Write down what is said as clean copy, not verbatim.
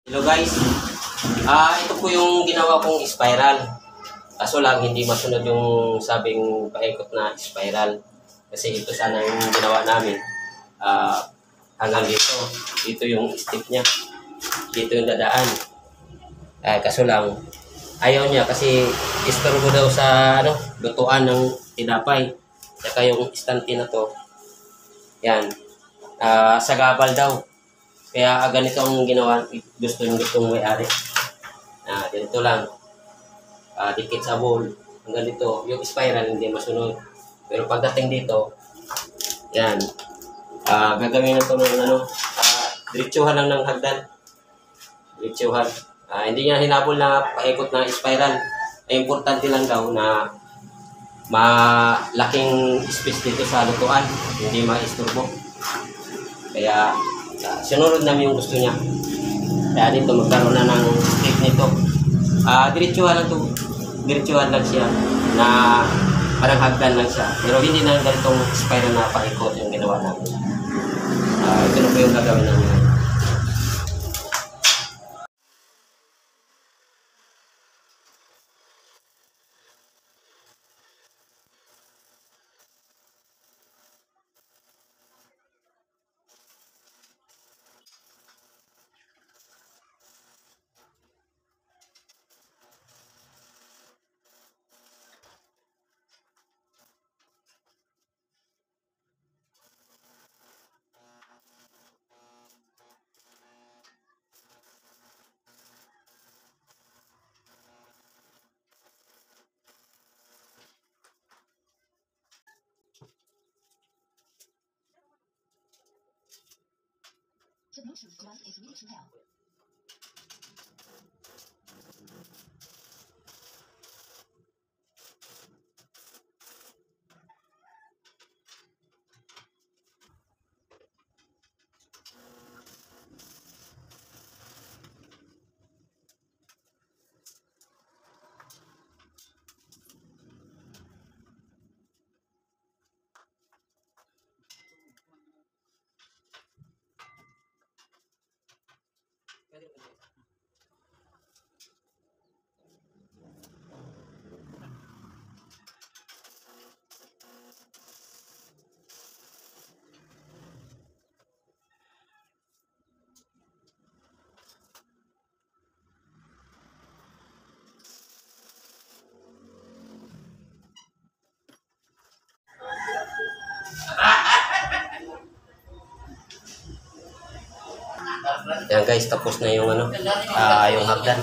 Hello guys, ito po yung ginawa kong spiral. Kaso lang hindi masunod yung sabing paikot na spiral. Kasi ito sana yung ginawa namin. Hanggang dito. Dito yung step niya. Dito yung dadaan. Kaso lang, ayaw niya kasi istorbo daw sa lutuan ng tinapay. Saka yung istante na to, yan, sagabal daw. Kaya ganito ang ginawa, gustong may-ari. Ganito lang, dikit sa bowl, hanggang dito, yung spiral hindi masunod. Pero pagdating dito, yan, gagawin na ito ng diretsuhan lang ng hagdan. Diretsuhan. Hindi niya hinabol na paikot na spiral. Ay importante lang daw na malaking space dito sa lutuan, hindi maisturbo. Kaya sinunod namin yung gusto niya. Kaya dito magkaroon na ng step nito. Diretsuhan lang to. Diretsuhan lang siya na parang hagdan lang siya. Pero hindi na ganitong spiral na paikot yung ginawa namin. Ito na po yung gagawin namin. The Bluetooth device is ready to help. Yan guys, tapos na yung yung hagdan.